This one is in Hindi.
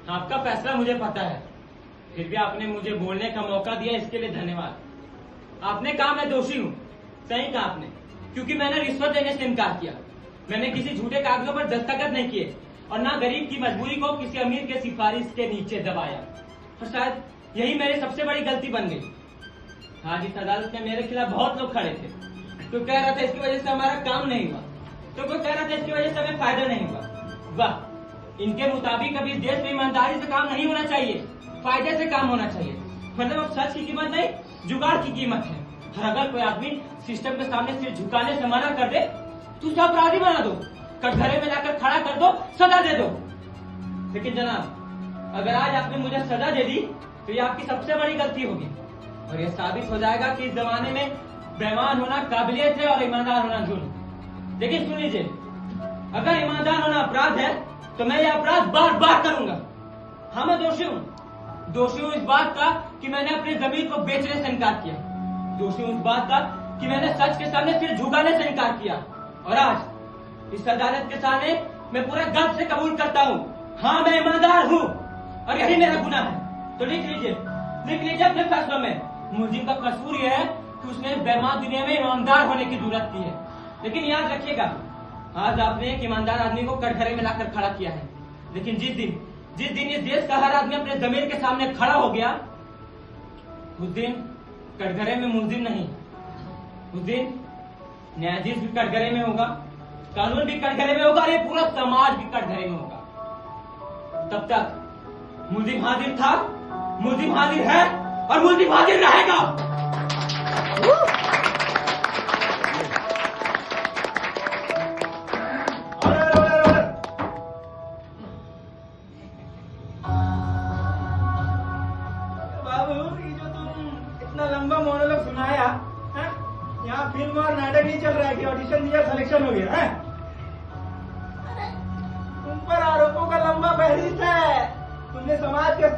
आपका फैसला मुझे पता है, फिर भी आपने मुझे बोलने का मौका दिया, इसके लिए धन्यवाद। आपने कहा मैं दोषी हूँ, सही कहा आपने, क्योंकि मैंने रिश्वत देने से इनकार किया। मैंने किसी झूठे कागजों पर दस्तखत नहीं किए और ना गरीब की मजबूरी को किसी अमीर के सिफारिश के नीचे दबाया, और शायद यही मेरी सबसे बड़ी गलती बन गई। आज इस अदालत में मेरे खिलाफ बहुत लोग खड़े थे। तो कह रहा था इसकी वजह से हमारा काम नहीं हुआ, तो कोई कह रहा था इसकी वजह से हमें फायदा नहीं हुआ। वाह, इनके मुताबिक अभी इस देश में ईमानदारी से काम नहीं होना चाहिए, फायदे से काम होना चाहिए। मतलब अब सच की कीमत नहीं, जुगाड़ की कीमत है। और अगर कोई आदमी सिस्टम के सामने सिर झुकाने से मना कर दे तो उसे अपराधी बना दो, कटघरे में लाकर खड़ा कर दो, सजा दे दो। लेकिन जनाब, अगर आज आपने मुझे सजा दे दी तो ये आपकी सबसे बड़ी गलती होगी, और ये साबित हो जाएगा कि इस जमाने में बेईमान होना काबिलियत है और ईमानदार होना जुर्म। लेकिन सुन लीजिए, अगर ईमानदार होना अपराध है तो मैं ये अपराध बार बार करूंगा। हाँ, मैं दोषी हूँ। दोषी हूँ इस बात का कि मैंने अपनी जमीन को बेचने से इनकार किया। दोषी हूँ इस बात का कि मैंने सच के सामने सिर झुकाने से इनकार किया। और आज इस अदालत के सामने मैं पूरे गर्व से कबूल करता हूँ, हाँ मैं ईमानदार हूँ और यही मेरा गुनाह है। तो लिख लीजिए अपने फैसलों में, मुलजिम का कसूर यह है कि उसने इस बेईमान दुनिया में ईमानदार होने की जरूरत की है। लेकिन याद रखिएगा, आज आपने एक ईमानदार आदमी को कटघरे में लाकर खड़ा किया है, लेकिन जिस दिन इस देश का हर आदमी अपने जमीर के सामने खड़ा हो गया, उस दिन कटघरे में मुलजिम नहीं, उस दिन न्यायाधीश भी कटघरे में होगा, कानून भी कटघरे में होगा और ये पूरा समाज भी कटघरे में होगा। तब तक मुलजिम हाजिर था, मुलजिम हाजिर है और मुलजिम हाजिर रहेगा। बाबू, ये जो तुम इतना लंबा मोनोलॉग सुनाया है, यहाँ फिल्म और नाटक नहीं चल रहा है कि ऑडिशन दिया सिलेक्शन हो गया है? तुम पर आरोपों का लंबा फहरिस्त है। तुमने समाज के